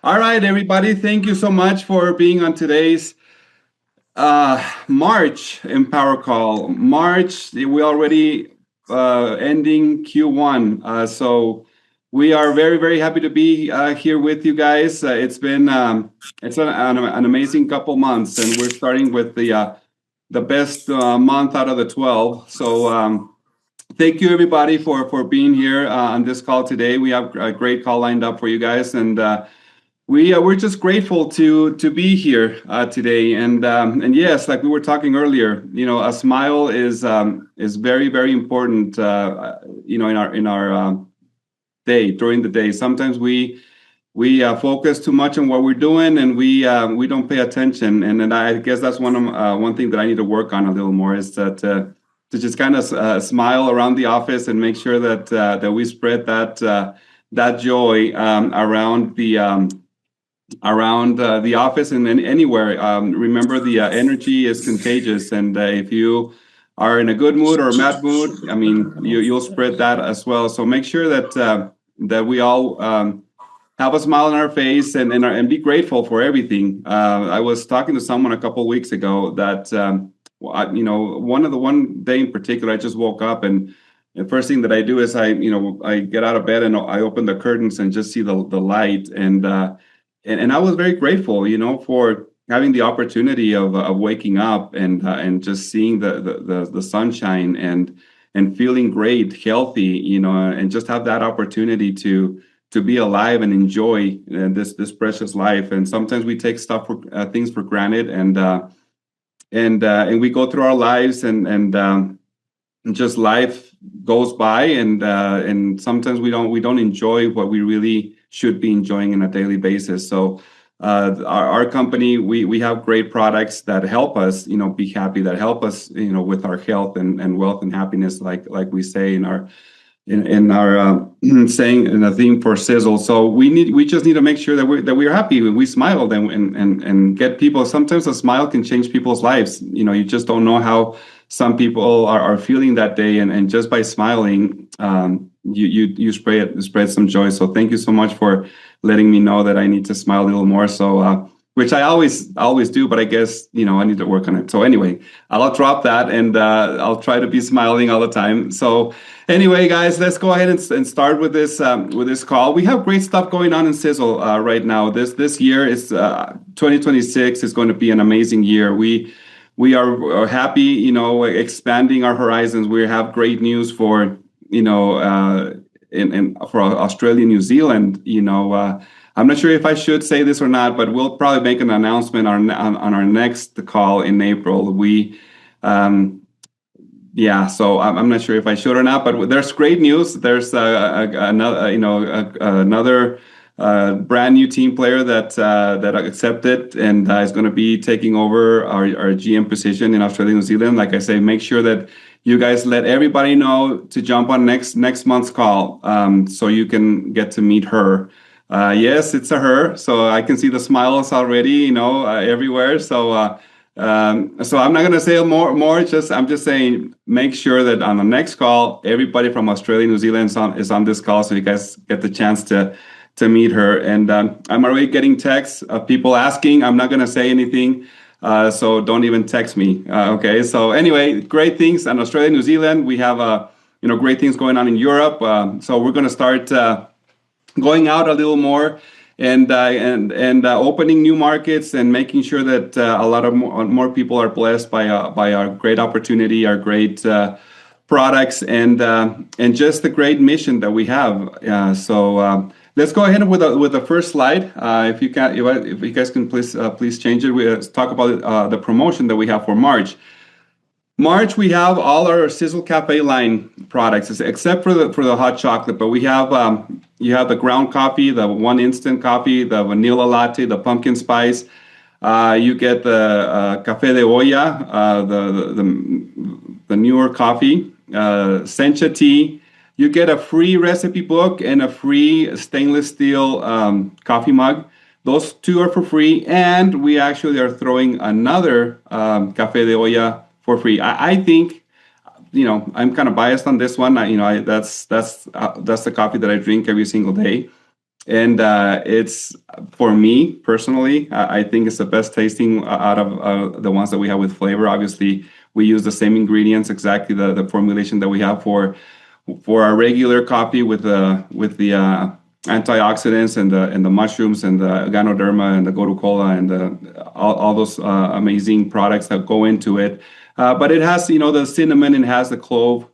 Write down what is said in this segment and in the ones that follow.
All right, everybody. Thank you so much for being on today's March Empower Call. March, we already ending Q1. So we are very, very happy to be here with you guys. It's an amazing couple months, and we're starting with the best month out of the 12. So thank you, everybody, for being here on this call today. We have a great call lined up for you guys, and we're just grateful to be here today, and yes, like we were talking earlier, a smile is very very important. In our day during the day, sometimes we focus too much on what we're doing, and we don't pay attention. And I guess that's one thing that I need to work on a little more is that to just kind of smile around the office and make sure that we spread that joy around the office and then anywhere. Remember, the energy is contagious, and if you are in a good mood or a bad mood, I mean, you'll spread that as well. So make sure that we all have a smile on our face and be grateful for everything. I was talking to someone a couple of weeks ago that one day in particular, I just woke up and. The first thing that I do is I get out of bed and I open the curtains and just see the light, and I was very grateful, for having the opportunity of waking up and just seeing the sunshine and feeling great, healthy, and just have that opportunity to be alive and enjoy this precious life. And sometimes we take things for granted, and we go through our lives and just life goes by, and sometimes we don't enjoy what we really should be enjoying on a daily basis. So our company, we have great products that help us be happy, that help us with our health and wealth and happiness, like we say in our saying, in a theme for Sisel. So we just need to make sure that we're happy, we smile, and get people. Sometimes a smile can change people's lives. You just don't know how some people are feeling that day, and just by smiling, you spread some joy. So thank you so much for letting me know that I need to smile a little more. So which I always do, but I guess I need to work on it. So anyway, I'll drop that, and I'll try to be smiling all the time. So anyway, guys, let's go ahead and start with this call. We have great stuff going on in Sizzle right now. This year is 2026 is going to be an amazing year. We are happy, expanding our horizons. We have great news for for Australia, New Zealand. I'm not sure if I should say this or not, but we'll probably make an announcement on our next call in April. Yeah, so I'm not sure if I should or not, but there's great news. There's another brand new team player that accepted and is going to be taking over our GM position in Australia, New Zealand. Like I say, make sure that you guys let everybody know to jump on next month's call, so you can get to meet her. Yes, it's a her. So I can see the smiles already, everywhere. So I'm not gonna say more. I'm just saying, make sure that on the next call, everybody from Australia, New Zealand is on this call, so you guys get the chance to meet her. And I'm already getting texts of people asking. I'm not gonna say anything, so don't even text me. Okay. So anyway, great things in Australia, New Zealand. We have great things going on in Europe. So we're gonna start going out a little more and opening new markets and making sure that a lot of more people are blessed by our great opportunity, our great products, and just the great mission that we have. So let's go ahead with the first slide. If you guys can please change it. Let's talk about the promotion that we have for March. March, we have all our Sizzle Cafe line products, except for the hot chocolate. But we have you have the ground coffee, the one instant coffee, the vanilla latte, the pumpkin spice. You get the Café de Olla, the newer coffee, Sencha tea. You get a free recipe book and a free stainless steel coffee mug. Those two are for free, and we actually are throwing another Café de Olla for free. I think, I'm kind of biased on this one. That's the coffee that I drink every single day, And it's, for me personally, I think it's the best tasting out of the ones that we have with flavor. Obviously, we use the same ingredients, exactly the formulation that we have for our regular coffee with the antioxidants and the mushrooms and the ganoderma and the gotu kola and all those amazing products that go into it. But it has, the cinnamon, and has the clove,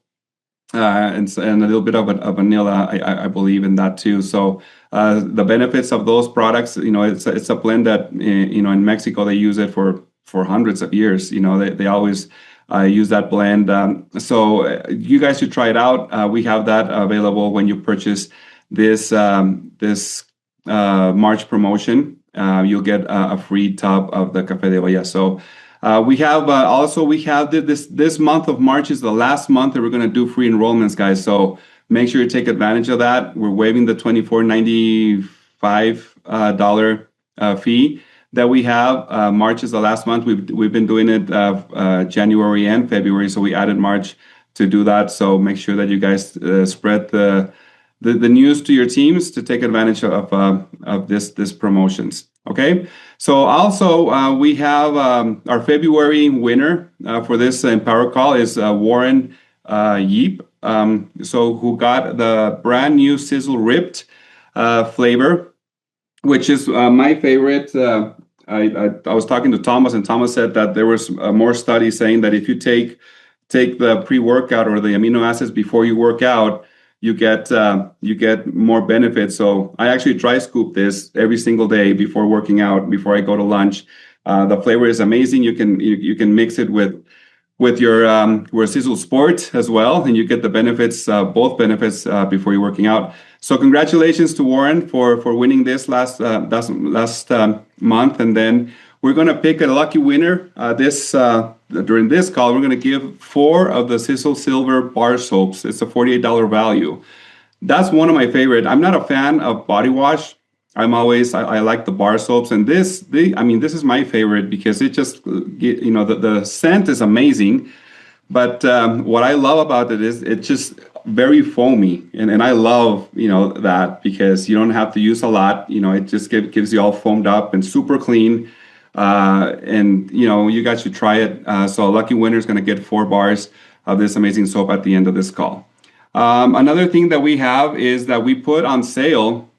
and a little bit of vanilla. I believe in that too. So the benefits of those products, it's a blend that in Mexico they use it for hundreds of years. They always use that blend. So you guys should try it out. We have that available when you purchase this March promotion. You'll get a free tub of the Café de Olla. So we have this month of March is the last month that we're going to do free enrollments, guys. So make sure you take advantage of that. We're waiving the $24.95 fee that we have. March is the last month. We've been doing it January and February, so we added March to do that. So make sure that you guys spread the news to your teams to take advantage of this promotions. Okay. So also we have our February winner for this Empower Call is Warren Yeep. So who got the brand new Sisel Ripped flavor, which is my favorite. I was talking to Thomas, and Thomas said that there was more studies saying that if you take the pre-workout or the amino acids before you work out, you get more benefits. So I actually dry scoop this every single day before working out, before I go to lunch. The flavor is amazing. You can mix it with your Sisel Sport as well, and you get the benefits, both benefits before you're working out. So congratulations to Warren for winning this last month, and then we're going to pick a lucky winner during this call. We're going to give 4 of the Sisel Silver bar soaps. It's a $48 value. That's one of my favorite. I'm not a fan of body wash. I like the bar soaps, and this is my favorite because it just the scent is amazing. But what I love about it is it's just very foamy, and I love that because you don't have to use a lot. It just gives you all foamed up and super clean. And you guys should try it. So a lucky winner is going to get 4 bars of this amazing soap at the end of this call. Another thing that we have is that we put on sale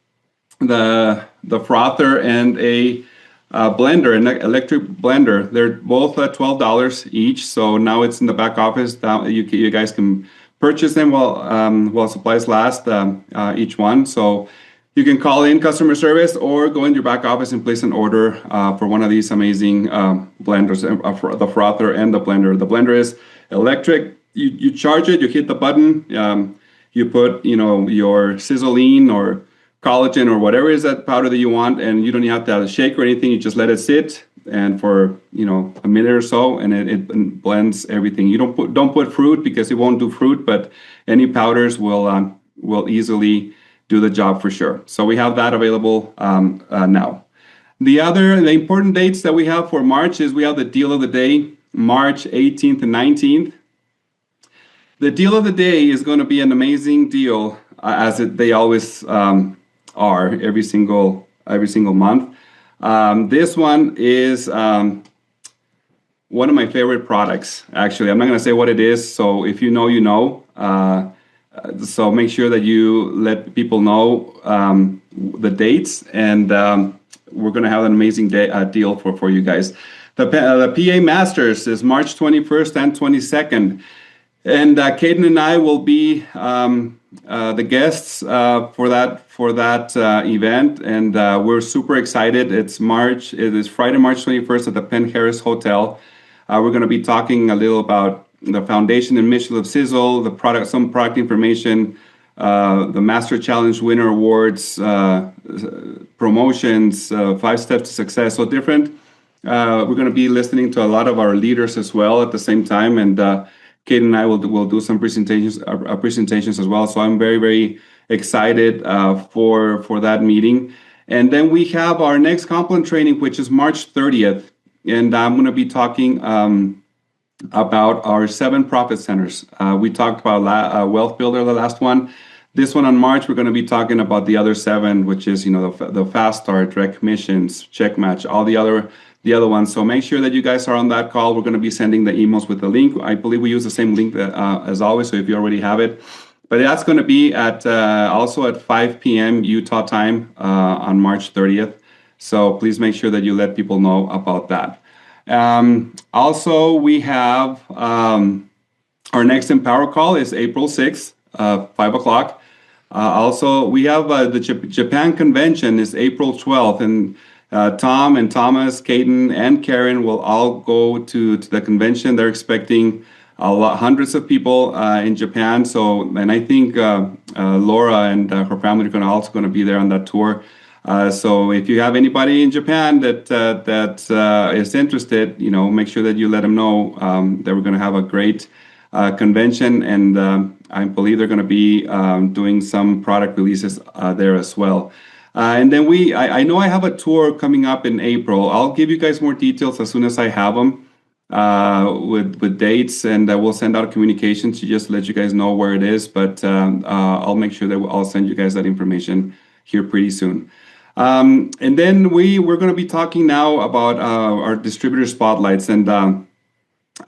the frother and a blender, an electric blender. They're both at $12 each. So now it's in the back office. You guys can purchase them while supplies last, each one. So you can call in customer service or go in your back office and place an order for one of these amazing blenders, the frother and the blender. The blender is electric. You charge it, you hit the button, you put your Sizzleine or collagen or whatever is that powder that you want, and you don't have to have a shake or anything. You just let it sit and for a minute or so, and it blends everything. You don't put fruit because it won't do fruit, but any powders will easily do the job for sure. So we have that available now. The important dates that we have for March is we have the deal of the day, March 18th and 19th. The deal of the day is going to be an amazing deal, they always are every single month. This one is one of my favorite products. Actually, I'm not going to say what it is. So if you know, you know. So make sure that you let people know the dates, and we're going to have an amazing deal for you guys. The PA Masters is March 21st and 22nd. And Caden and I will be the guests for that event, and we're super excited. It is Friday, March 21st at the Penn Harris Hotel. We're going to be talking a little about the foundation and mission of Sisel, some product information, the Master Challenge Winner Awards, promotions, 5 steps to success. So different. We're going to be listening to a lot of our leaders as well at the same time, and Kate and I will do some presentations as well. So I'm very, very excited for that meeting. And then we have our next Complement training, which is March 30th, and I'm going to be talking about our 7 profit centers. We talked about Wealth Builder, the last one. This one on March, we're going to be talking about the other 7, which is, the fast start, direct missions, check match, all the other ones. So make sure that you guys are on that call. We're going to be sending the emails with the link. I believe we use the same link as always. So if you already have it, but that's going to be also at 5 p.m. Utah time on March 30th. So please make sure that you let people know about that. Also, we have our next Empower call is April 6th, 5 o'clock. Also, we have the Japan convention is April 12th, and Tom and Thomas, Caden, and Karen will all go to the convention. They're expecting hundreds of people in Japan. So, and I think Laura and her family are also going to be there on that tour. So if you have anybody in Japan that is interested, make sure that you let them know that we're going to have a great convention, and I believe they're going to be doing some product releases there as well. And then I know I have a tour coming up in April. I'll give you guys more details as soon as I have them with dates, and we'll send out communications to just let you guys know where it is. But I'll make sure that I'll send you guys that information here pretty soon. And then we're going to be talking now about our distributor spotlights, and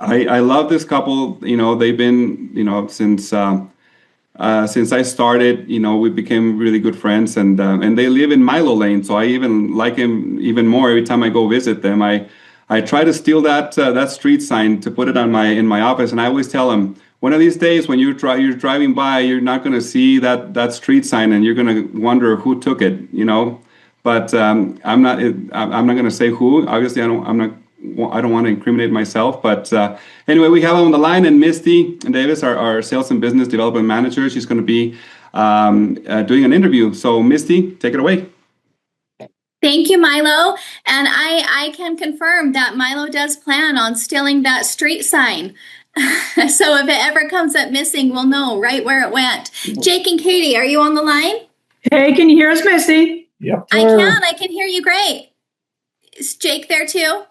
I love this couple. They've been since I started. We became really good friends, and they live in Milo Lane, so I even like him even more every time I go visit them. I try to steal that street sign to put it in my office, and I always tell them, one of these days when you're driving by, you're not going to see that street sign, and you're going to wonder who took it. But I'm not going to say who. Obviously, I don't want to incriminate myself. But anyway, we have on the line, and Misty Davis, our sales and business development manager. She's going to be doing an interview. So Misty, take it away. Thank you, Milo. And I can confirm that Milo does plan on stealing that street sign. So if it ever comes up missing, we'll know right where it went. Jake and Katie, are you on the line? Hey, can you hear us, Misty? Yep. I can hear you great. Is Jake there too?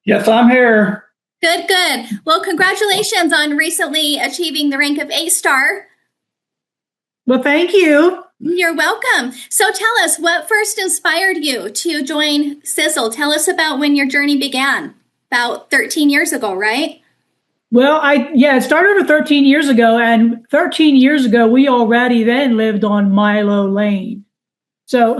Yes, I'm here. Good. Well, congratulations on recently achieving the rank of A-star. Well, thank you. You're welcome. So tell us, what first inspired you to join Sisel? Tell us about when your journey began. About 13 years ago, right? Well, it started over 13 years ago, and 13 years ago, we already then lived on Milo Lane. So,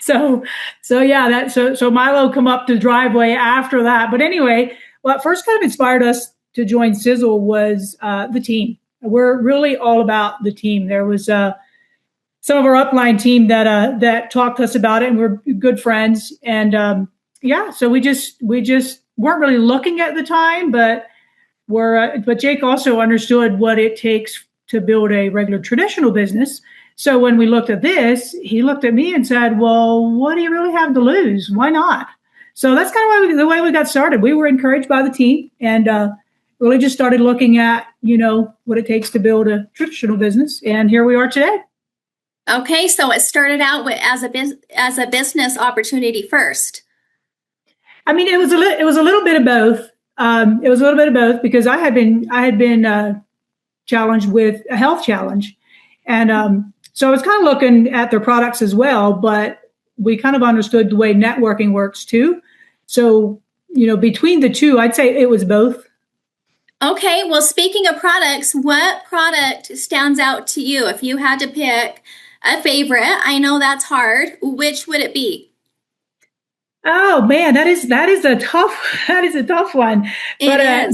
so Milo come up the driveway after that. But anyway, what first kind of inspired us to join Sisel was the team. We're really all about the team. There was some of our upline team that talked to us about it, and we're good friends. And so we just weren't really looking at the time, but but Jake also understood what it takes to build a regular traditional business. So when we looked at this, he looked at me and said, well, what do you really have to lose? Why not? So that's kind of the way we got started. We were encouraged by the team, and really just started looking at, what it takes to build a traditional business. And here we are today. Okay, so it started out as a business opportunity first. I mean, it was a little bit of both. It was a little bit of both because I had been challenged with a health challenge, and so I was kind of looking at their products as well. But we kind of understood the way networking works too. So between the two, I'd say it was both. Okay, well, speaking of products, what product stands out to you? If you had to pick a favorite, I know that's hard. Which would it be? Oh man, that is a tough one. But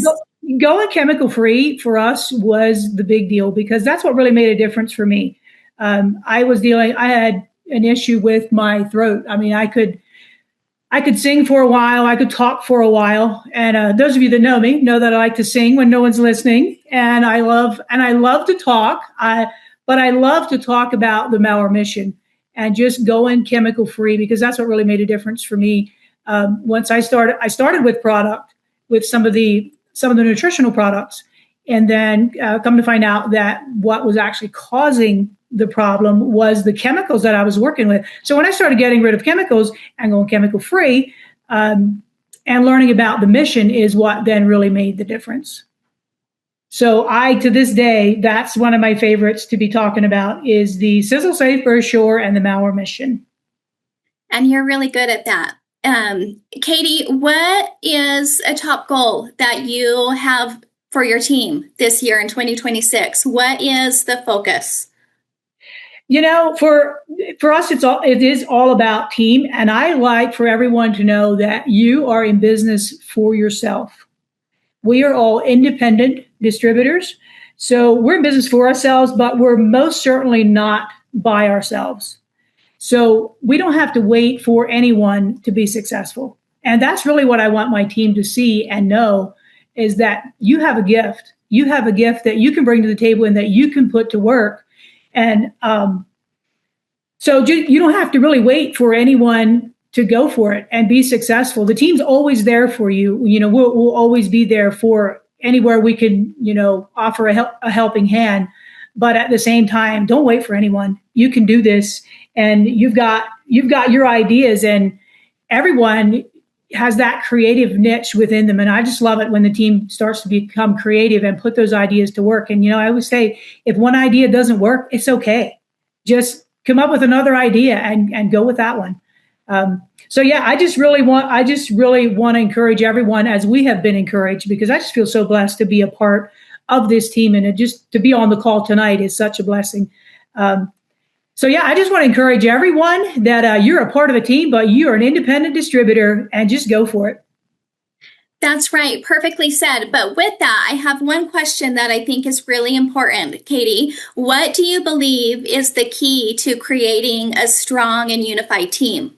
going chemical free for us was the big deal because that's what really made a difference for me. I had an issue with my throat. I mean, I could sing for a while. I could talk for a while. And those of you that know me know that I like to sing when no one's listening. And I love to talk. But I love to talk about the Mauer mission and just going chemical free because that's what really made a difference for me. Once I started with some of the nutritional products, and then come to find out that what was actually causing the problem was the chemicals that I was working with. So when I started getting rid of chemicals and going chemical free, and learning about the mission is what then really made the difference. So to this day, that's one of my favorites to be talking about is the Sisel Safe Brochure and the Mauer mission. And you're really good at that. Katie, what is a top goal that you have for your team this year in 2026? What is the focus? For us, it is all about team. And I like for everyone to know that you are in business for yourself. We are all independent distributors. So we're in business for ourselves, but we're most certainly not by ourselves. So we don't have to wait for anyone to be successful. And that's really what I want my team to see and know is that you have a gift. You have a gift that you can bring to the table and that you can put to work. And so you don't have to really wait for anyone to go for it and be successful. The team's always there for you. We'll always be there for anywhere we can, offer a helping hand. But at the same time, don't wait for anyone. You can do this, and you've got your ideas, and everyone has that creative niche within them. And I just love it when the team starts to become creative and put those ideas to work. And I always say, if one idea doesn't work, it's okay. Just come up with another idea and go with that one. I just really want to encourage everyone, as we have been encouraged, because I just feel so blessed to be a part of this team, and just to be on the call tonight is such a blessing. I just want to encourage everyone that you're a part of a team, but you are an independent distributor, and just go for it. That's right. Perfectly said. But with that, I have one question that I think is really important. Katie, what do you believe is the key to creating a strong and unified team?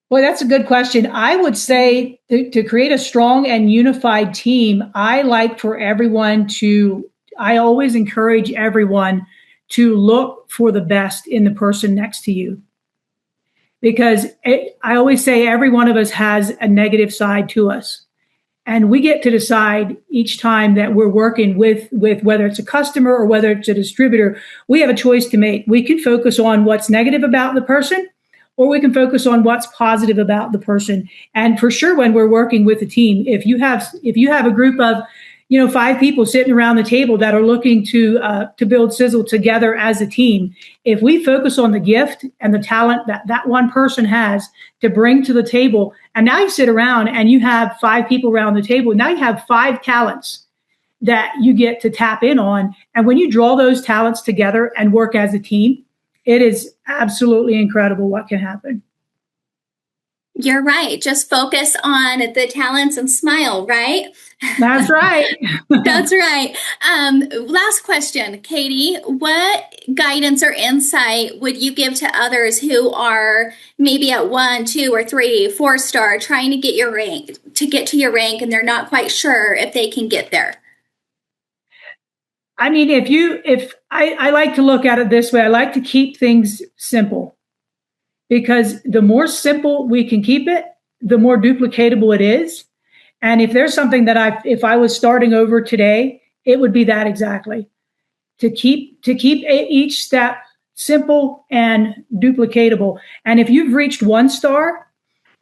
Well, that's a good question. I would say to create a strong and unified team, I always encourage everyone to look for the best in the person next to you. Because I always say every one of us has a negative side to us. And we get to decide each time that we're working with whether it's a customer or whether it's a distributor, we have a choice to make. We can focus on what's negative about the person, or we can focus on what's positive about the person. And for sure, when we're working with a team, if you have a group of 5 people sitting around the table that are looking to build Sisel together as a team, if we focus on the gift and the talent that one person has to bring to the table, and now you sit around and you have 5 people around the table, now you have 5 talents that you get to tap in on. And when you draw those talents together and work as a team, it is absolutely incredible what can happen. You're right. Just focus on the talents and smile, right? That's right. That's right. Last question, Katie. What guidance or insight would you give to others who are maybe at 1, 2, or 3, 4-star trying to get to your rank, and they're not quite sure if they can get there? I mean, I like to look at it this way, I like to keep things simple, because the more simple we can keep it, the more duplicatable it is. And if there's something that if I was starting over today, it would be that exactly. To keep each step simple and duplicatable. And if you've reached 1 star,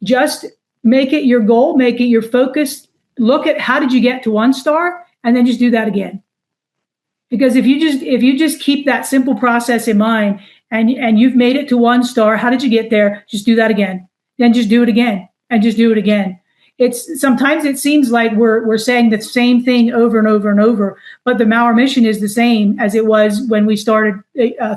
just make it your goal, make it your focus. Look at how did you get to 1 star, and then just do that again. Because if you just keep that simple process in mind, and you've made it to 1 star, how did you get there? Just do that again. Then just do it again, and just do it again. Sometimes it seems like we're saying the same thing over and over and over, but the Mauer mission is the same as it was when we started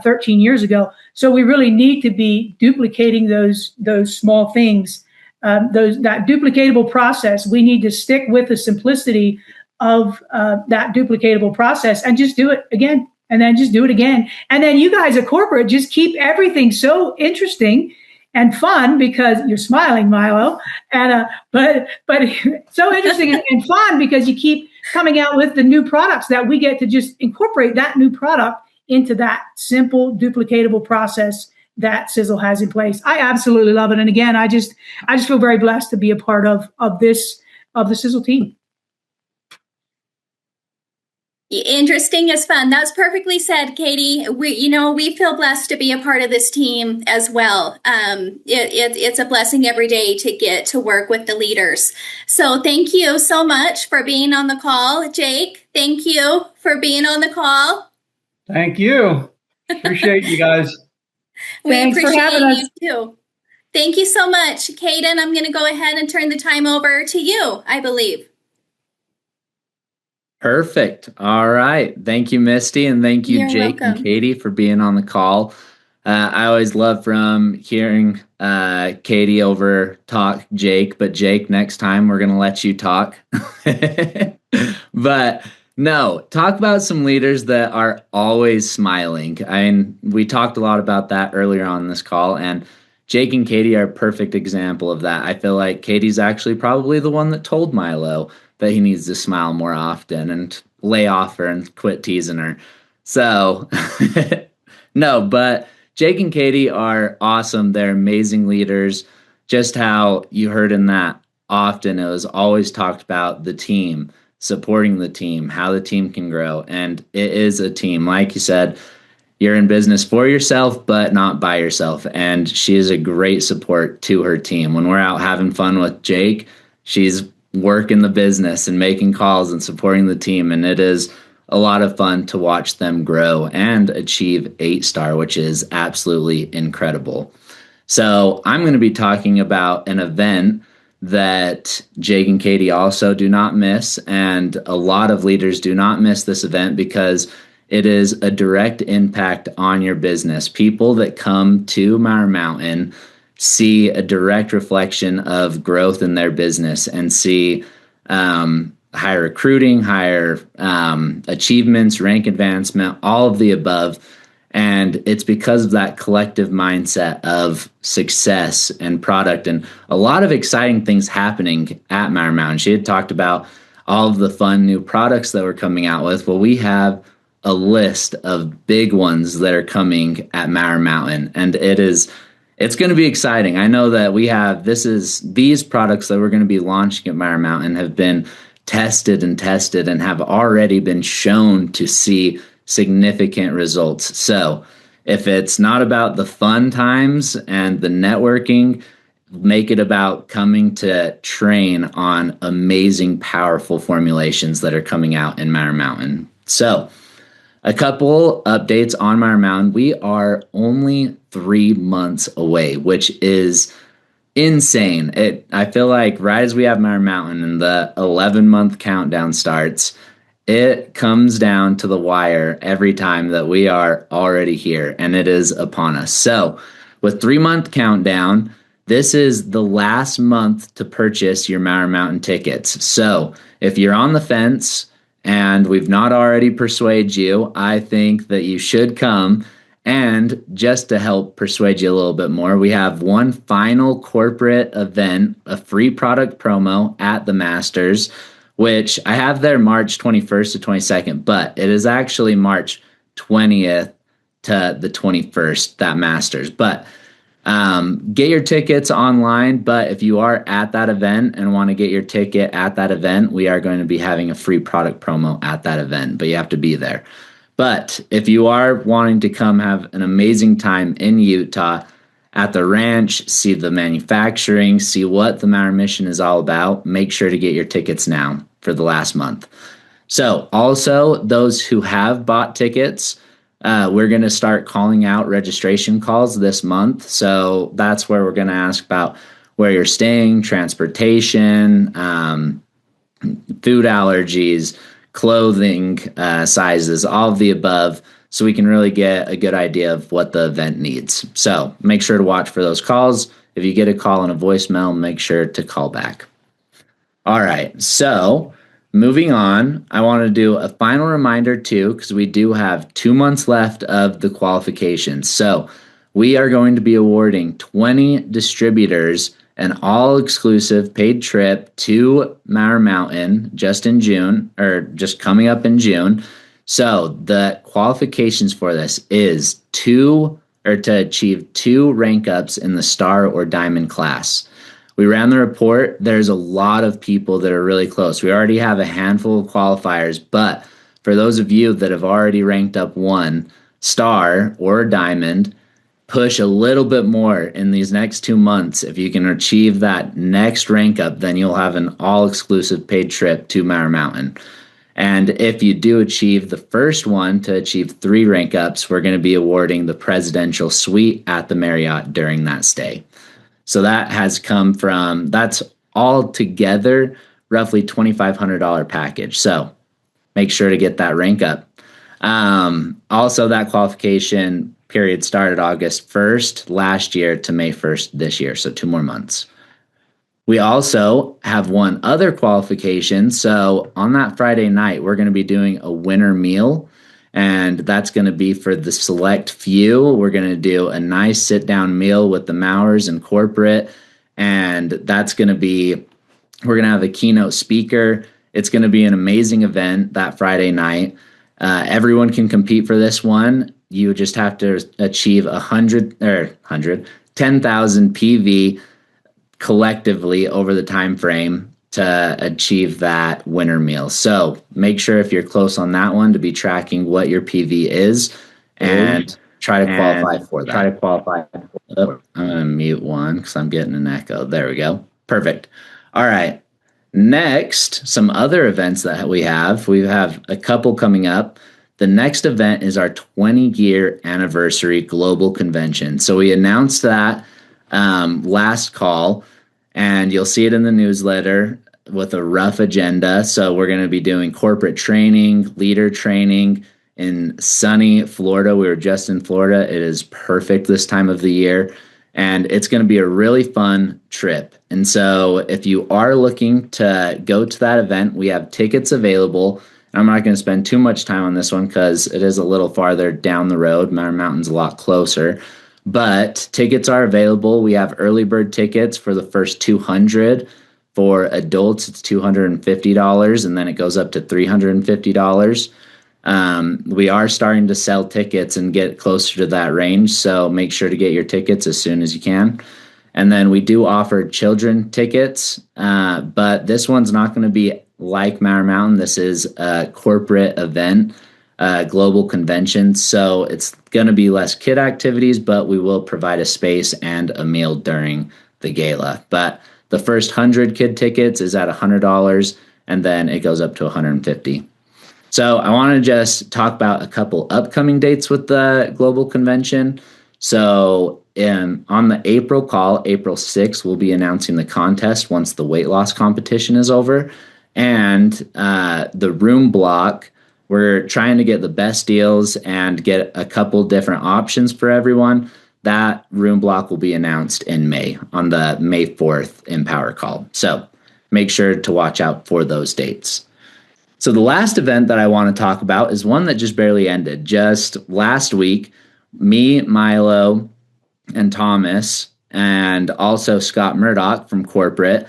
13 years ago. So we really need to be duplicating those small things, that duplicatable process. We need to stick with the simplicity of that duplicatable process and just do it again, and then just do it again. And then you guys at corporate just keep everything so interesting and fun, because you're smiling, Milo, and but so interesting and fun because you keep coming out with the new products that we get to just incorporate that new product into that simple duplicatable process that Sisel has in place. I absolutely love it. And again, I just feel very blessed to be a part of the Sisel team. Interesting is fun. That's perfectly said, Katie. We feel blessed to be a part of this team as well. It's a blessing every day to get to work with the leaders. So thank you so much for being on the call. Jake, thank you for being on the call. Thank you. Appreciate you guys. We Thanks for having appreciate us. you too. Thank you so much. Kaden, I'm going to go ahead and turn the time over to you, I believe. Perfect. All right. Thank you, Misty, and thank you, You're Jake welcome. and Katie, for being on the call. I always love from hearing Katie over talk Jake, but Jake, next time we're going to let you talk. But no, talk about some leaders that are always smiling. I mean, we talked a lot about that earlier on this call, and Jake and Katie are a perfect example of that. I feel like Katie's actually probably the one that told Milo that he needs to smile more often and lay off her and quit teasing her. So, no, but Jake and Katie are awesome. They're amazing leaders. Just how you heard in that often, it was always talked about the team, supporting the team, how the team can grow. And it is a team. Like you said, you're in business for yourself, but not by yourself. And she is a great support to her team. When we're out having fun with Jake, she's working the business and making calls and supporting the team. And it is a lot of fun to watch them grow and achieve 8-star, which is absolutely incredible. So I'm going to be talking about an event that Jake and Katie also do not miss. And a lot of leaders do not miss this event because it is a direct impact on your business. People that come to Mowers Mountain see a direct reflection of growth in their business and see higher recruiting, higher achievements, rank advancement, all of the above. And it's because of that collective mindset of success and product and a lot of exciting things happening at Mowers Mountain. She had talked about all of the fun new products that we're coming out with. Well, we have a list of big ones that are coming at Mowers Mountain, and it's going to be exciting. I know that these products that we're going to be launching at Mowers Mountain have been tested and have already been shown to see significant results. So if it's not about the fun times and the networking, make it about coming to train on amazing, powerful formulations that are coming out in Mowers Mountain. So a couple updates on Mowers Mountain. We are only 3 months away, which is insane. I feel like right as we have Mowers Mountain and the 11-month countdown starts, it comes down to the wire every time that we are already here, and it is upon us. So with 3-month countdown, this is the last month to purchase your Mowers Mountain tickets. So if you're on the fence and we've not already persuaded you, I think that you should come. And just to help persuade you a little bit more, we have one final corporate event, a free product promo at the Masters, which I have there March 21st to 22nd, but it is actually March 20th to the 21st, that Masters. But get your tickets online, but if you are at that event and want to get your ticket at that event, we are going to be having a free product promo at that event, but you have to be there. But if you are wanting to come have an amazing time in Utah at the ranch, see the manufacturing, see what the Mowers mission is all about, make sure to get your tickets now for the last month. So also those who have bought tickets, we're going to start calling out registration calls this month. So that's where we're going to ask about where you're staying, transportation, food allergies, clothing sizes, all of the above, so we can really get a good idea of what the event needs. So make sure to watch for those calls. If you get a call and a voicemail, make sure to call back. All right, so moving on, I want to do a final reminder too, because we do have 2 months left of the qualifications. So we are going to be awarding 20 distributors an all-exclusive paid trip to Mowers Mountain just in June, or just coming up in June. So the qualifications for this is to achieve 2 rank ups in the star or diamond class. We ran the report. There's a lot of people that are really close. We already have a handful of qualifiers, but for those of you that have already ranked up 1 star or diamond, push a little bit more in these next 2 months. If you can achieve that next rank up, then you'll have an all-exclusive paid trip to Mauer Mountain. And if you do achieve the first one to achieve 3 rank ups, we're going to be awarding the presidential suite at the Marriott during that stay. So that has come from, that's all together roughly $2,500 package. So make sure to get that rank up. Also, that qualification period started August 1st last year to May 1st this year, so 2 more months. We also have one other qualification. So on that Friday night, we're going to be doing a winter meal, and that's going to be for the select few. We're going to do a nice sit-down meal with the Mowers and corporate, and that's going to be, we're going to have a keynote speaker. It's going to be an amazing event that Friday night. Everyone can compete for this one. You just have to achieve 10,000 PV collectively over the time frame to achieve that winter meal. So make sure if you're close on that one to be tracking what your PV is and try to qualify for that. Oh, I'm going to mute one because I'm getting an echo. There we go. Perfect. All right. Next, some other events that we have. We have a couple coming up. The next event is our 20-year anniversary global convention. So we announced that last call, and you'll see it in the newsletter with a rough agenda. So we're going to be doing corporate training, leader training in sunny Florida. We were just in Florida. It is perfect this time of the year, and it's going to be a really fun trip. And so if you are looking to go to that event, we have tickets available. I'm not going to spend too much time on this one because it is a little farther down the road. Mauer Mountain's a lot closer. But tickets are available. We have early bird tickets for the first 200. For adults, it's $250, and then it goes up to $350. We are starting to sell tickets and get closer to that range, so make sure to get your tickets as soon as you can. And then we do offer children tickets, but this one's not going to be like Mauer Mountain. This is a corporate event, global convention, so it's going to be less kid activities, but we will provide a space and a meal during the gala. But the first 100 kid tickets is at $100, and then it goes up to $150. So I want to just talk about a couple upcoming dates with the global convention. So on the April call, April 6th, we'll be announcing the contest once the weight loss competition is over. And the room block, we're trying to get the best deals and get a couple different options for everyone. That room block will be announced in May, on the May 4th Empower call. So make sure to watch out for those dates. So the last event that I want to talk about is one that just barely ended. Just last week, me, Milo, and Thomas, and also Scott Murdoch from corporate,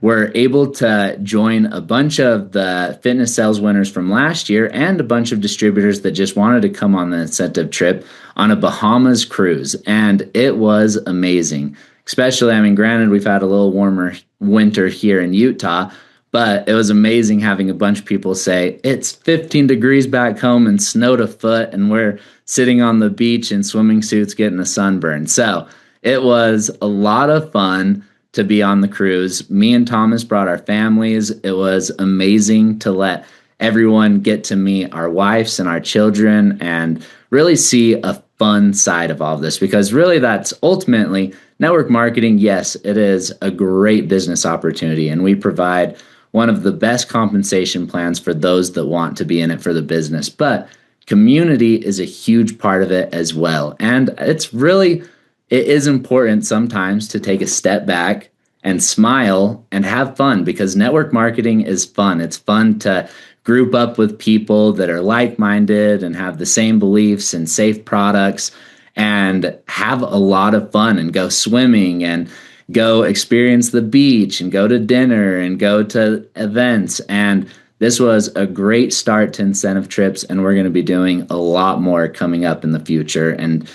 were able to join a bunch of the fitness sales winners from last year and a bunch of distributors that just wanted to come on the incentive trip on a Bahamas cruise. And it was amazing. Especially, I mean, granted, we've had a little warmer winter here in Utah, but it was amazing having a bunch of people say, it's 15 degrees back home and snowed a foot, and we're sitting on the beach in swimming suits getting a sunburn. So it was a lot of fun to be on the cruise. Me and Thomas brought our families. It was amazing to let everyone get to meet our wives and our children and really see a fun side of all of this, because really that's ultimately network marketing. Yes, it is a great business opportunity, and we provide one of the best compensation plans for those that want to be in it for the business. But community is a huge part of it as well. And it is important sometimes to take a step back and smile and have fun, because network marketing is fun. It's fun to group up with people that are like-minded and have the same beliefs and safe products and have a lot of fun and go swimming and go experience the beach and go to dinner and go to events. And this was a great start to incentive trips, and we're going to be doing a lot more coming up in the future. And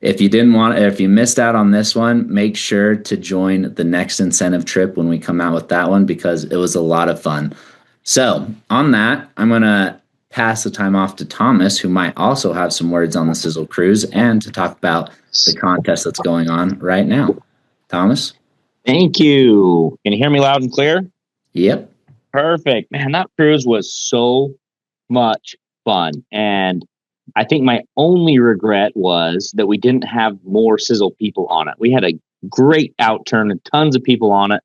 if you missed out on this one, make sure to join the next incentive trip when we come out with that one, because it was a lot of fun. So on that, I'm going to pass the time off to Thomas, who might also have some words on the Sizzle Cruise and to talk about the contest that's going on right now. Thomas? Thank you. Can you hear me loud and clear? Yep. Perfect. Man, that cruise was so much fun. And I think my only regret was that we didn't have more Sizzle people on it. We had a great outturn and tons of people on it.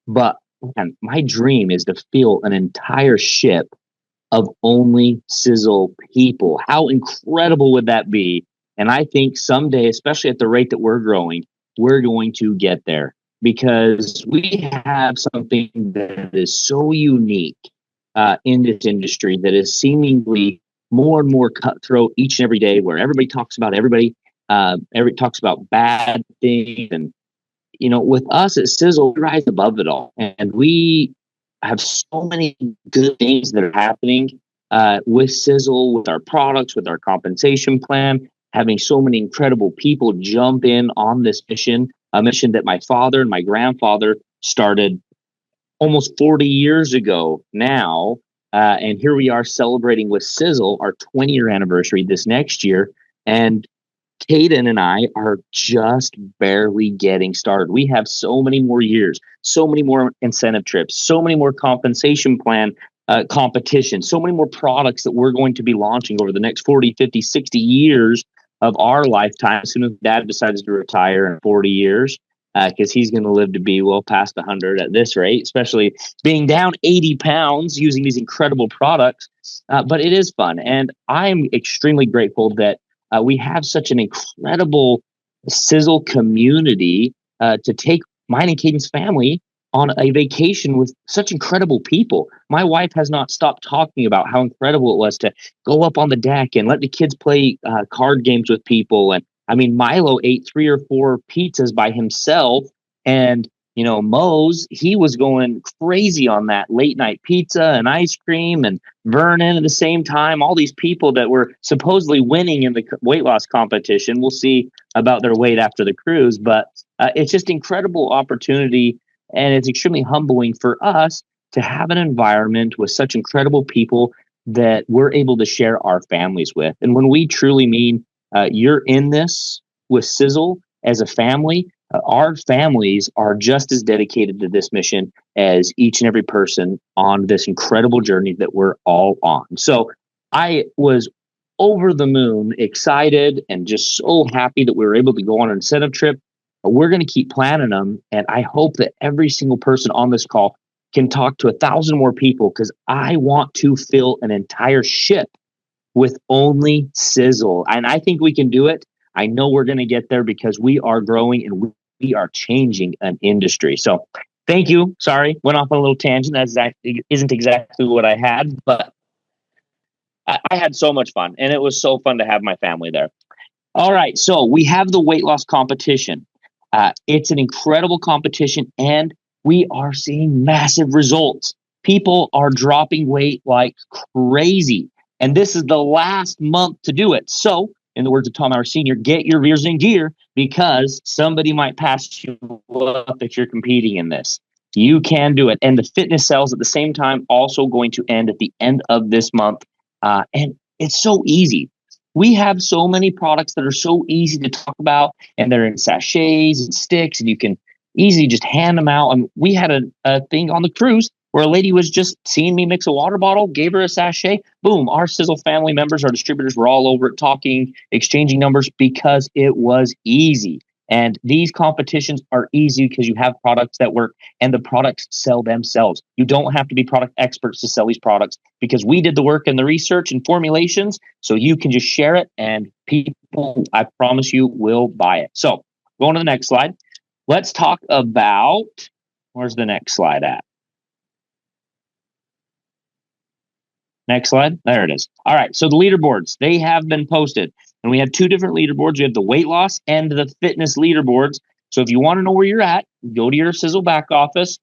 But man, my dream is to fill an entire ship of only Sizzle people. How incredible would that be? And I think someday, especially at the rate that we're growing, we're going to get there because we have something that is so unique in this industry that is seemingly more and more cutthroat each and every day, where everybody talks about everybody, everybody talks about bad things. And, you know, with us at Sizzle, we rise above it all. And we have so many good things that are happening with Sizzle, with our products, with our compensation plan, having so many incredible people jump in on this mission, a mission that my father and my grandfather started almost 40 years ago now. And here we are celebrating with Sizzle our 20-year anniversary this next year. And Caden and I are just barely getting started. We have so many more years, so many more incentive trips, so many more compensation plan competitions, so many more products that we're going to be launching over the next 40, 50, 60 years of our lifetime. As soon as Dad decides to retire in 40 years, because he's going to live to be well past 100 at this rate, especially being down 80 pounds using these incredible products. But it is fun. And I'm extremely grateful that we have such an incredible Sizzle community to take mine and Caden's family on a vacation with such incredible people. My wife has not stopped talking about how incredible it was to go up on the deck and let the kids play card games with people. And I mean, Milo ate 3 or 4 pizzas by himself. And, you know, Mose, he was going crazy on that late night pizza and ice cream, and Vernon at the same time. All these people that were supposedly winning in the weight loss competition. We'll see about their weight after the cruise, but it's just incredible opportunity. And it's extremely humbling for us to have an environment with such incredible people that we're able to share our families with. And when we truly mean you're in this with Sizzle as a family, our families are just as dedicated to this mission as each and every person on this incredible journey that we're all on. So I was over the moon excited and just so happy that we were able to go on an incentive trip. We're going to keep planning them. And I hope that every single person on this call can talk to 1,000 more people, because I want to fill an entire ship with only Sizzle. And I think we can do it. I know we're going to get there because we are growing and we are changing an industry. So thank you. Sorry, went off on a little tangent. That isn't exactly what I had, but I had so much fun. And it was so fun to have my family there. All right. So we have the weight loss competition. It's an incredible competition, and we are seeing massive results. People are dropping weight like crazy. And this is the last month to do it. So, in the words of Tom, our senior, get your rears in gear, because somebody might pass you up if you're competing in this. You can do it. And the fitness sales at the same time also going to end at the end of this month. And it's so easy. We have so many products that are so easy to talk about, and they're in sachets and sticks, and you can easily just hand them out. And we had a thing on the cruise where a lady was just seeing me mix a water bottle, gave her a sachet. Boom. Our Sizzle family members, our distributors were all over it talking, exchanging numbers, because it was easy. And these competitions are easy because you have products that work, and the products sell themselves. You don't have to be product experts to sell these products, because we did the work and the research and formulations. So you can just share it, and people, I promise you, will buy it. So going to the next slide. Let's talk about, where's the next slide at? Next slide. There it is. All right. So the leaderboards, they have been posted, and we have 2 different leaderboards. We have the weight loss and the fitness leaderboards. So if you want to know where you're at, go to your Sizzle back office,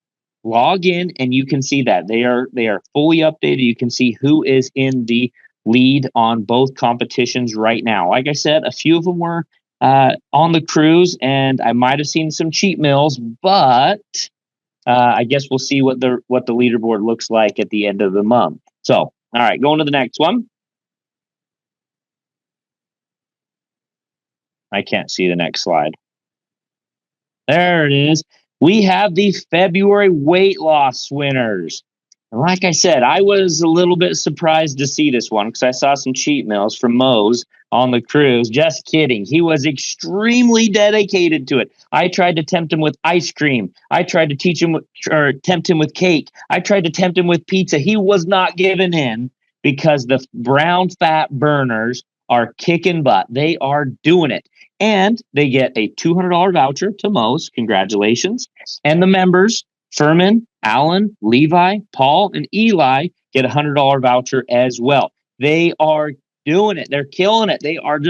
log in, and you can see that they are fully updated. You can see who is in the lead on both competitions right now. Like I said, a few of them were on the cruise, and I might have seen some cheat meals, but I guess we'll see what the leaderboard looks like at the end of the month. So, all right, going to the next one. I can't see the next slide. There it is. We have the February weight loss winners. And like I said, I was a little bit surprised to see this one because I saw some cheat meals from Mowers on the cruise. Just kidding. He was extremely dedicated to it. I tried to tempt him with ice cream. I tried to tempt him with cake. I tried to tempt him with pizza. He was not giving in because the brown fat burners are kicking butt. They are doing it. And they get a $200 voucher to Moe's. Congratulations. And the members, Furman, Alan, Levi, Paul, and Eli, get a $100 voucher as well. They are doing it. They're killing it. They are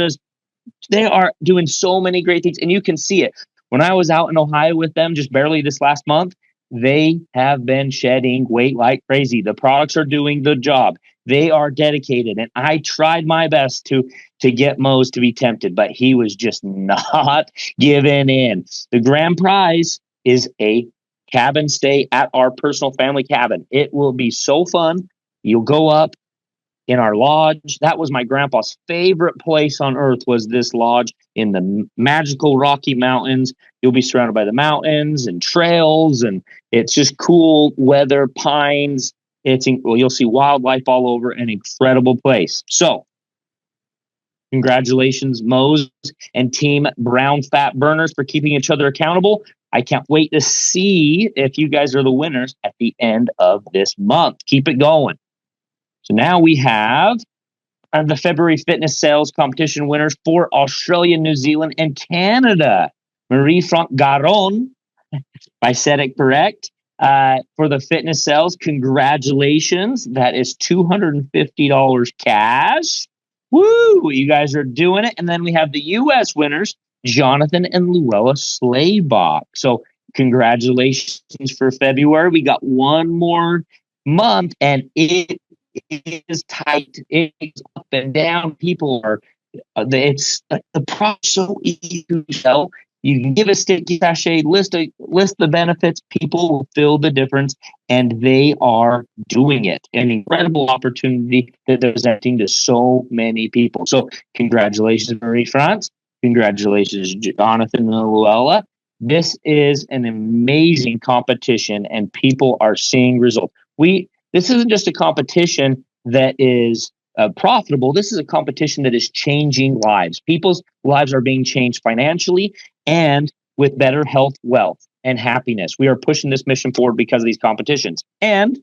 doing so many great things. And you can see it. When I was out in Ohio with them just barely this last month, they have been shedding weight like crazy. The products are doing the job. They are dedicated. And I tried my best to get Mose to be tempted, but he was just not giving in. The grand prize is a cabin stay at our personal family cabin. It will be so fun. You'll go up in our lodge. That was my grandpa's favorite place on earth, was this lodge in the magical Rocky Mountains. You'll be surrounded by the mountains and trails, and it's just cool weather, pines. You'll see wildlife all over, an incredible place. So congratulations, Mose and Team Brown Fat Burners, for keeping each other accountable. I can't wait to see if you guys are the winners at the end of this month. Keep it going. So now we have the February fitness sales competition winners for Australia, New Zealand, and Canada. Marie Franck Garon, if I said it correct, for the fitness sales. Congratulations. That is $250 cash. Woo! You guys are doing it. And then we have the U.S. winners, Jonathan and Luella Slaybach. So congratulations for February. We got one more month, and it is tight. It's up and down. People are, it's the product's so easy to sell. You can give a sticky sachet, list the benefits. People will feel the difference, and they are doing it. An incredible opportunity that they're presenting to so many people. So congratulations, Marie France. Congratulations, Jonathan and Luella. This is an amazing competition, and people are seeing results. This isn't just a competition that is profitable. This is a competition that is changing lives. People's lives are being changed financially and with better health, wealth, and happiness. We are pushing this mission forward because of these competitions. And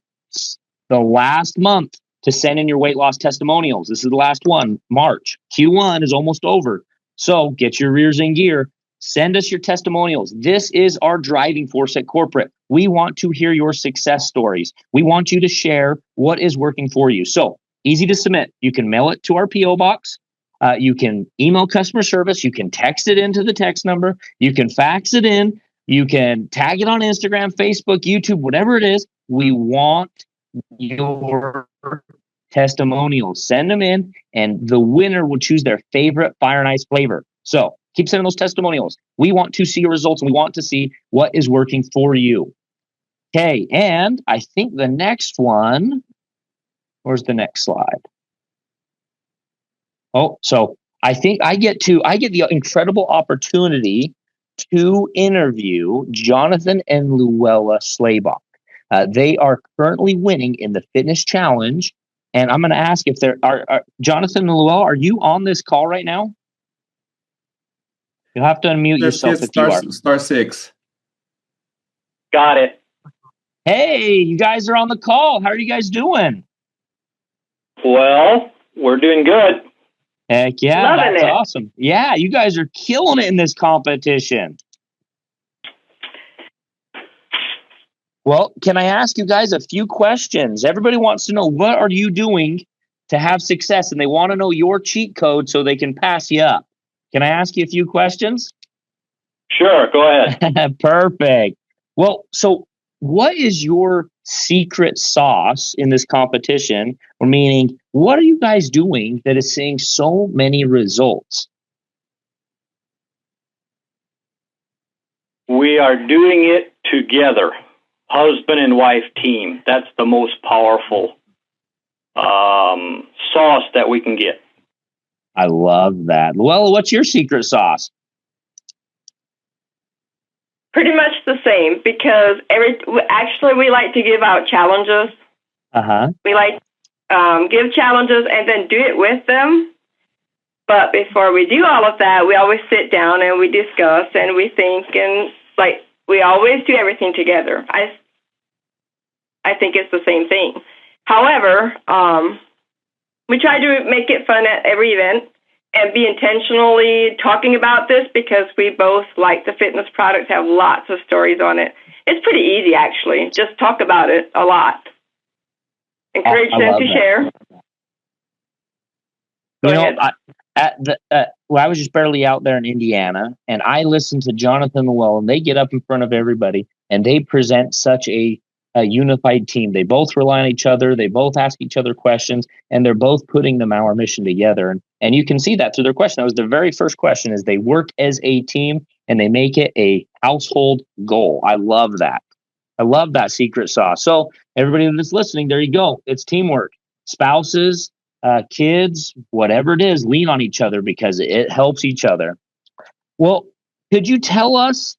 the last month to send in your weight loss testimonials. This is the last one, March. Q1 is almost over. So get your rears in gear. Send us your testimonials. This is our driving force at corporate. We want to hear your success stories. We want you to share what is working for you. So easy to submit. You can mail it to our P.O. box. You can email customer service. You can text it into the text number. You can fax it in. You can tag it on Instagram, Facebook, YouTube, whatever it is. We want your testimonials. Send them in, and the winner will choose their favorite Fire and Ice flavor. So keep sending those testimonials. We want to see your results, and we want to see what is working for you. Okay, and I think the next one, where's the next slide? Oh, so I think I get the incredible opportunity to interview Jonathan and Luella Slaybach. They are currently winning in the fitness challenge, and I'm going to ask if there are Jonathan and Luella, are you on this call right now? You'll have to unmute yourself if you are. Star 6. Got it. Hey, you guys are on the call. How are you guys doing? Well, we're doing good. Heck yeah, Loving that's it. awesome. Yeah, you guys are killing it in this competition. Well, can I ask you guys a few questions? Everybody wants to know, what are you doing to have success? And they want to know your cheat code so they can pass you up. Can I ask you a few questions? Sure, go ahead. Perfect. Well, so what is your secret sauce in this competition? Or meaning, what are you guys doing that is seeing so many results? We are doing it together. Husband and wife team. That's the most powerful sauce that we can get. I love that. Well, what's your secret sauce? Pretty much the same, because we like to give out challenges. We like give challenges and then do it with them. But before we do all of that, we always sit down and we discuss and we think, and like we always do everything together. I think it's the same thing. However, we try to make it fun at every event and be intentionally talking about this, because we both like the fitness products, have lots of stories on it. It's pretty easy, actually. Just talk about it a lot. Encourage them to share. I was just barely out there in Indiana, and I listened to Jonathan Llewellyn, and they get up in front of everybody, and they present such a unified team. They both rely on each other. They both ask each other questions, and they're both putting the Mauer mission together. And you can see that through their question. That was the very first question: is they work as a team and they make it a household goal. I love that. I love that secret sauce. So everybody that's listening, there you go. It's teamwork. Spouses, kids, whatever it is, lean on each other because it helps each other. Well, could you tell us,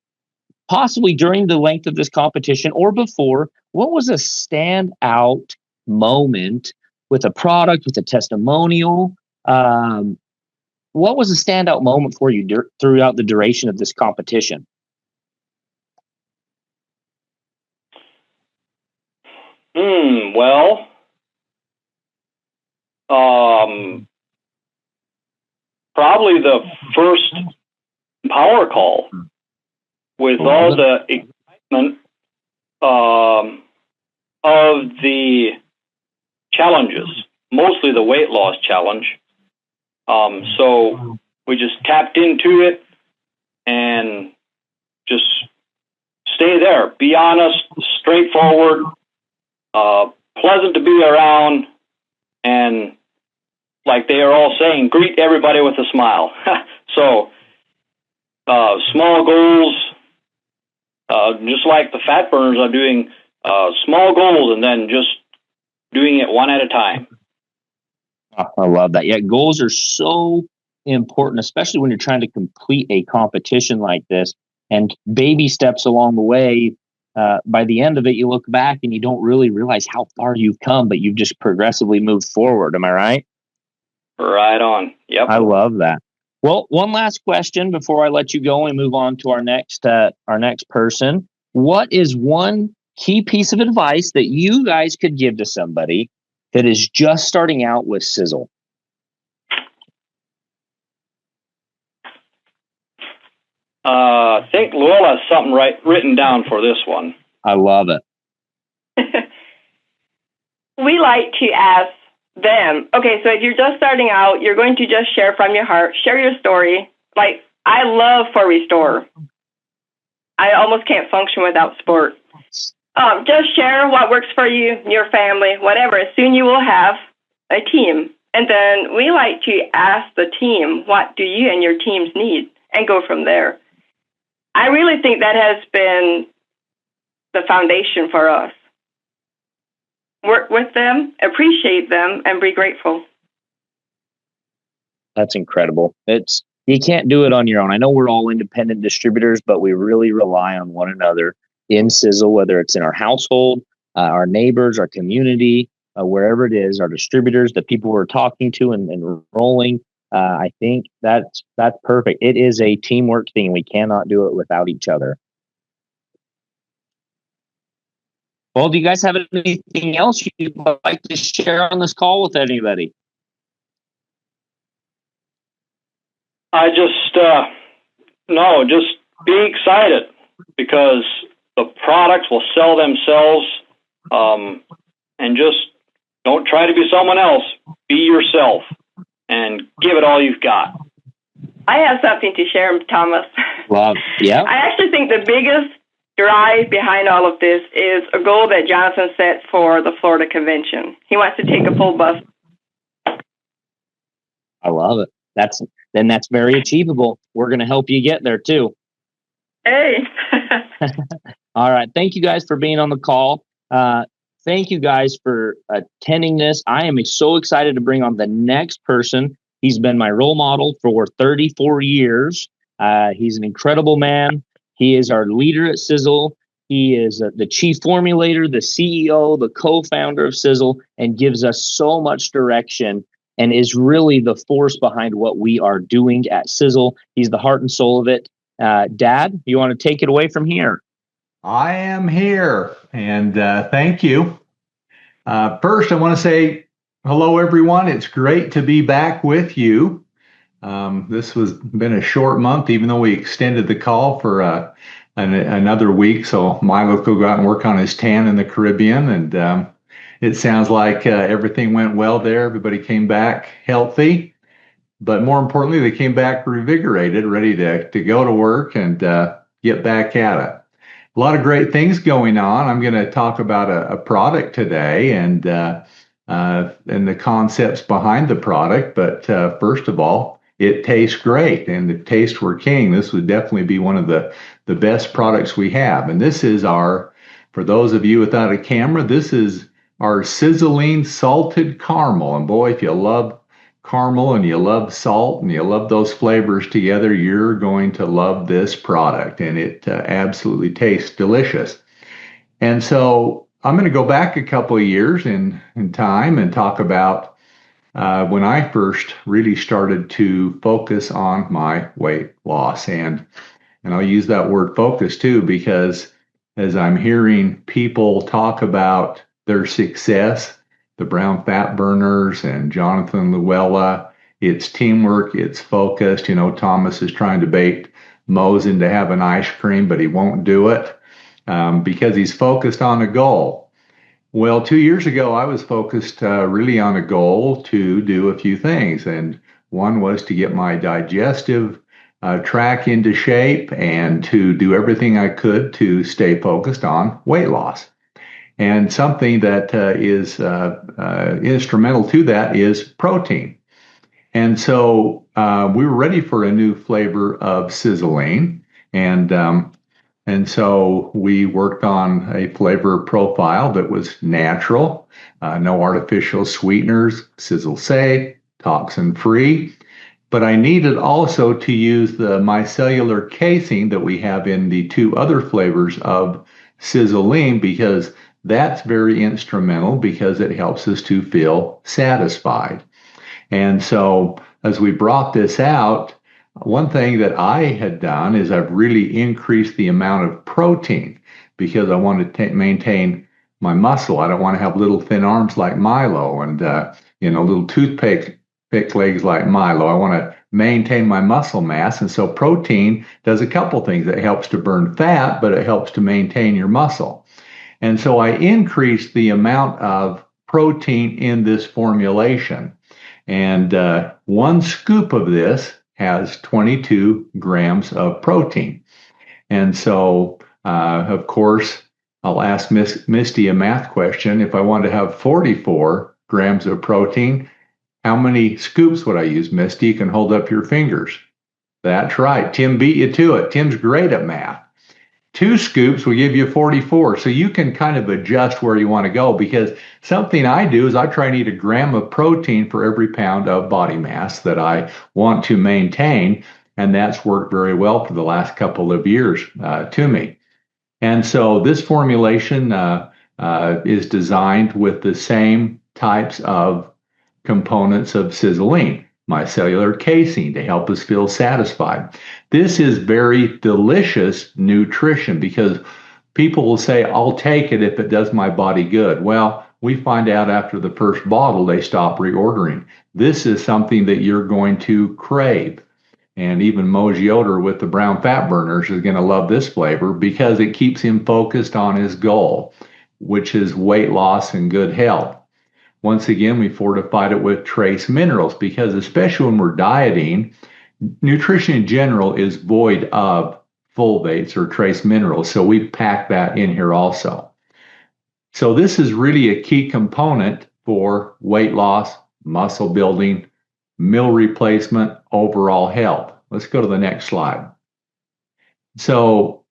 possibly during the length of this competition or before, what was a standout moment with a product, with a testimonial? What was a standout moment for you throughout the duration of this competition? Well, probably the first power call with all the excitement of the challenges, mostly the weight loss challenge. So we just tapped into it and just stay there. Be honest, straightforward, pleasant to be around, and like they are all saying, greet everybody with a smile. So small goals, just like the fat burners are doing, small goals and then just doing it one at a time. I love that. Yeah, goals are so important, especially when you're trying to complete a competition like this. And baby steps along the way, by the end of it, you look back and you don't really realize how far you've come, but you've just progressively moved forward. Am I right? Right on. Yep. I love that. Well, one last question before I let you go and move on to our next person. What is one key piece of advice that you guys could give to somebody that is just starting out with Sisel? I think Lowell has something written down for this one. I love it. We like to ask them, okay, so if you're just starting out, you're going to just share from your heart, share your story. Like, I love for Restore. I almost can't function without sport. Just share what works for you, your family, whatever. Soon you will have a team. And then we like to ask the team, what do you and your teams need? And go from there. I really think that has been the foundation for us. Work with them, appreciate them, and be grateful. That's incredible. You can't do it on your own. I know we're all independent distributors, but we really rely on one another in Sisel, whether it's in our household, our neighbors, our community, wherever it is, our distributors, the people we're talking to and enrolling. I think that's perfect. It is a teamwork thing. We cannot do it without each other. Well, do you guys have anything else you'd like to share on this call with anybody? I just be excited, because the products will sell themselves, and just don't try to be someone else. Be yourself and give it all you've got. I have something to share, Thomas. Wow. Yeah. I actually think the biggest drive behind all of this is a goal that Jonathan set for the Florida Convention. He wants to take a full bus. I love it. That's very achievable. We're going to help you get there too. Hey. All right. Thank you guys for being on the call. Thank you guys for attending this. I am so excited to bring on the next person. He's been my role model for 34 years. He's an incredible man. He is our leader at Sisel. He is the chief formulator, the CEO, the co-founder of Sisel, and gives us so much direction and is really the force behind what we are doing at Sisel. He's the heart and soul of it. Dad, you want to take it away from here? I am here, and thank you. First, I want to say hello, everyone. It's great to be back with you. This has been a short month, even though we extended the call for another week. So Milo could go out and work on his tan in the Caribbean, and it sounds like everything went well there. Everybody came back healthy, but more importantly, they came back revigorated, ready to go to work and get back at it. A lot of great things going on. I'm going to talk about a product today and the concepts behind the product. But first of all, it tastes great, and the taste we're king. This would definitely be one of the best products we have. And this is for those of you without a camera, this is our Sizzling Salted Caramel. And boy, if you love caramel and you love salt and you love those flavors together, you're going to love this product, and it absolutely tastes delicious. And so I'm going to go back a couple of years in time and talk about when I first really started to focus on my weight loss. And I'll use that word focus too, because as I'm hearing people talk about their success, the brown fat burners and Jonathan Llewellyn, it's teamwork, it's focused. You know, Thomas is trying to bait Mowers into having ice cream, but he won't do it because he's focused on a goal. Well, 2 years ago, I was focused really on a goal to do a few things. And one was to get my digestive tract into shape and to do everything I could to stay focused on weight loss. And something that is instrumental to that is protein. And so we were ready for a new flavor of sizzling. And so we worked on a flavor profile that was natural, no artificial sweeteners, Sisel safe, toxin free. But I needed also to use the micellar casing that we have in the two other flavors of Sizzling, because that's very instrumental because it helps us to feel satisfied. And so as we brought this out, one thing that I had done is I've really increased the amount of protein because I want to maintain my muscle. I don't want to have little thin arms like Milo and little toothpick legs like Milo. I want to maintain my muscle mass. And so protein does a couple things. It helps to burn fat, but it helps to maintain your muscle. And so I increased the amount of protein in this formulation. And one scoop of this has 22 grams of protein. And so, of course, I'll ask Misty a math question. If I wanted to have 44 grams of protein, how many scoops would I use? Misty, you can hold up your fingers. That's right. Tim beat you to it. Tim's great at math. 2 scoops will give you 44. So you can kind of adjust where you want to go, because something I do is I try and eat a gram of protein for every pound of body mass that I want to maintain. And that's worked very well for the last couple of years to me. And so this formulation is designed with the same types of components of sizzling, micellar casing to help us feel satisfied. This is very delicious nutrition because people will say, I'll take it if it does my body good. Well, we find out after the first bottle, they stop reordering. This is something that you're going to crave. And even Mowers Yoder with the brown fat burners is going to love this flavor because it keeps him focused on his goal, which is weight loss and good health. Once again, we fortified it with trace minerals because especially when we're dieting, nutrition in general is void of fulvates or trace minerals. So we pack that in here also. So this is really a key component for weight loss, muscle building, meal replacement, overall health. Let's go to the next slide. So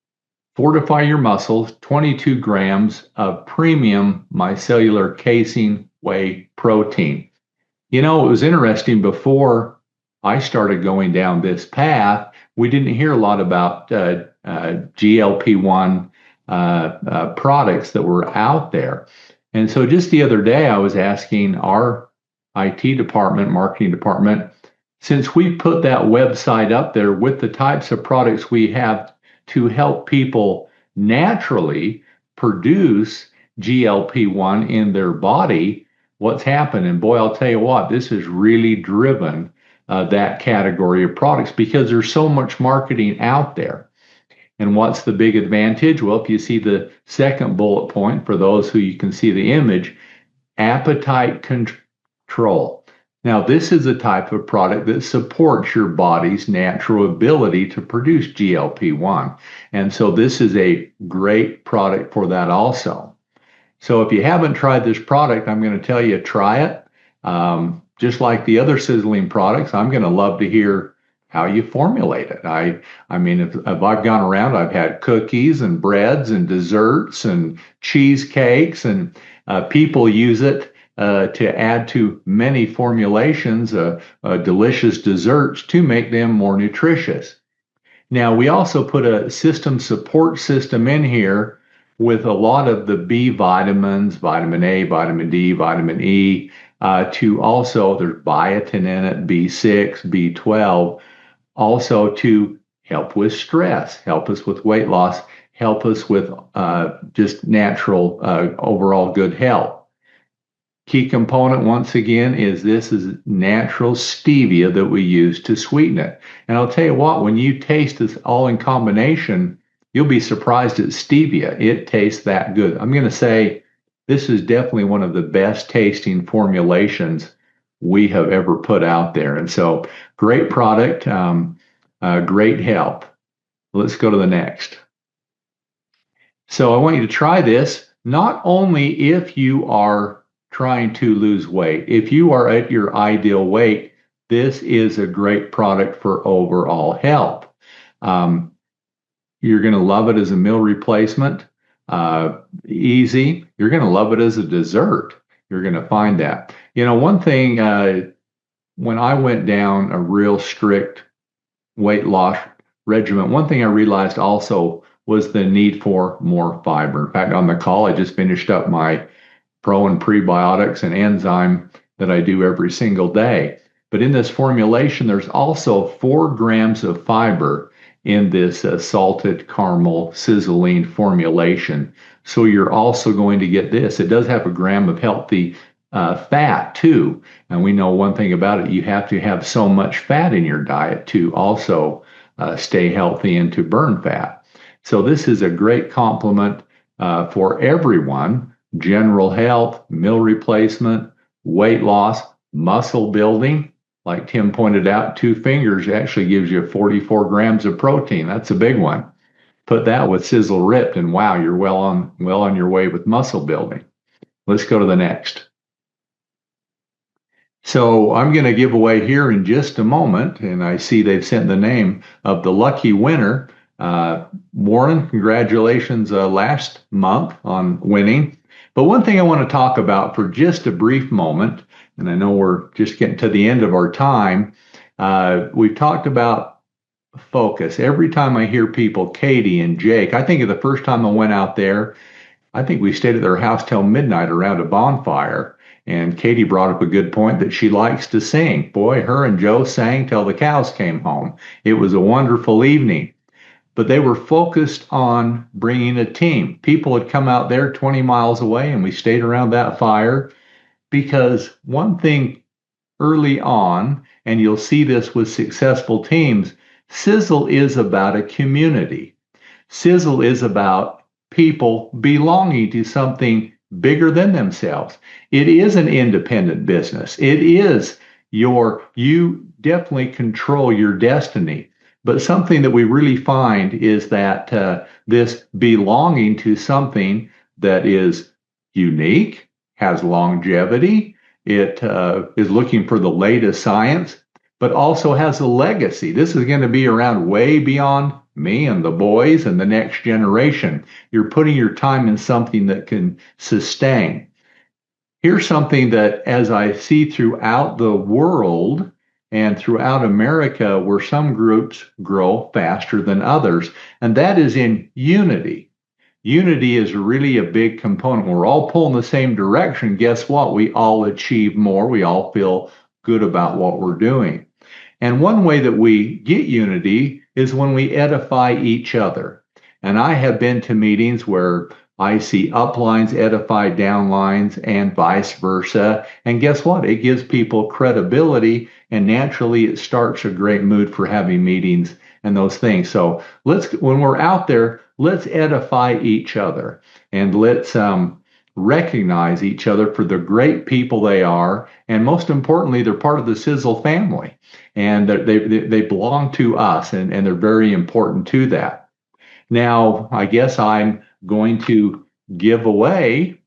fortify your muscles, 22 grams of premium micellar casing whey protein. You know, it was interesting before I started going down this path, we didn't hear a lot about GLP-1 products that were out there. And so just the other day, I was asking our IT department, marketing department, since we put that website up there with the types of products we have to help people naturally produce GLP-1 in their body, what's happened? And boy, I'll tell you what, this has really driven that category of products because there's so much marketing out there. And what's the big advantage? Well, if you see the second bullet point, for those who you can see the image, appetite control. Now, this is a type of product that supports your body's natural ability to produce GLP-1. And so this is a great product for that also. So if you haven't tried this product, I'm going to tell you, try it. Just like the other sizzling products, I'm going to love to hear how you formulate it. I mean, if I've gone around, I've had cookies and breads and desserts and cheesecakes, and people use it to add to many formulations, delicious desserts to make them more nutritious. Now, we also put a system support system in here with a lot of the B vitamins, vitamin A, vitamin D, vitamin E, to also, there's biotin in it, B6, B12, also to help with stress, help us with weight loss, help us with just natural overall good health. Key component, once again, is this is natural stevia that we use to sweeten it. And I'll tell you what, when you taste this all in combination, you'll be surprised at stevia. It tastes that good. I'm going to say this is definitely one of the best tasting formulations we have ever put out there. And so great product, great help. Let's go to the next. So I want you to try this, not only if you are trying to lose weight. If you are at your ideal weight, this is a great product for overall health. You're going to love it as a meal replacement. Easy. You're going to love it as a dessert. You're going to find that. You know, one thing, when I went down a real strict weight loss regimen, one thing I realized also was the need for more fiber. In fact, on the call, I just finished up my pro and prebiotics and enzyme that I do every single day. But in this formulation, there's also 4 grams of fiber in this salted caramel sizzling formulation. So you're also going to get this. It does have a gram of healthy fat too. And we know one thing about it, you have to have so much fat in your diet to also stay healthy and to burn fat. So this is a great complement for everyone. General health, meal replacement, weight loss, muscle building. Like Tim pointed out, 2 fingers actually gives you 44 grams of protein. That's a big one. Put that with Sizzle Ripped, and wow, you're well on your way with muscle building. Let's go to the next. So I'm going to give away here in just a moment, and I see they've sent the name of the lucky winner. Warren, congratulations last month on winning. But one thing I want to talk about for just a brief moment, and I know we're just getting to the end of our time, we've talked about focus. Every time I hear people, Katie and Jake, I think of the first time I went out there, I think we stayed at their house till midnight around a bonfire. And Katie brought up a good point that she likes to sing. Boy, her and Joe sang till the cows came home. It was a wonderful evening. But they were focused on bringing a team. People had come out there 20 miles away, and we stayed around that fire because one thing early on, and you'll see this with successful teams, Sizzle is about a community. Sizzle is about people belonging to something bigger than themselves. It is an independent business. It is you definitely control your destiny. But something that we really find is that this belonging to something that is unique, has longevity, it is looking for the latest science, but also has a legacy. This is going to be around way beyond me and the boys and the next generation. You're putting your time in something that can sustain. Here's something that, as I see throughout the world, and throughout America where some groups grow faster than others, and that is in unity. Unity is really a big component. We're all pulling the same direction. Guess what? We all achieve more. We all feel good about what we're doing. And one way that we get unity is when we edify each other. And I have been to meetings where I see uplines edify downlines and vice versa. And guess what? It gives people credibility, and naturally it starts a great mood for having meetings and those things. So when we're out there, let's edify each other, and let's recognize each other for the great people they are. And most importantly, they're part of the Sisel family, and they belong to us, and they're very important to that. Now, I guess I'm going to give away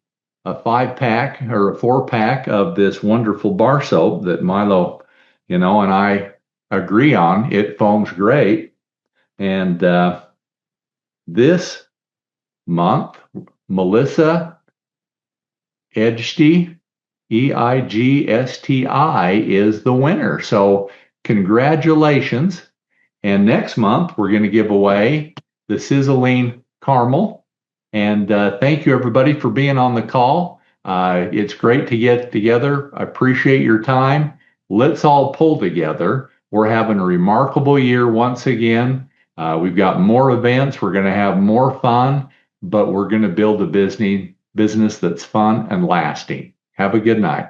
a 5-pack or a 4-pack of this wonderful bar soap that Milo, and I agree on. It foams great. And this month, Melissa Eigsti, Eigsti, is the winner. So congratulations. And next month, we're going to give away the Sizzling Caramel. And thank you, everybody, for being on the call. It's great to get together. I appreciate your time. Let's all pull together. We're having a remarkable year once again. We've got more events. We're going to have more fun, but we're going to build a business that's fun and lasting. Have a good night.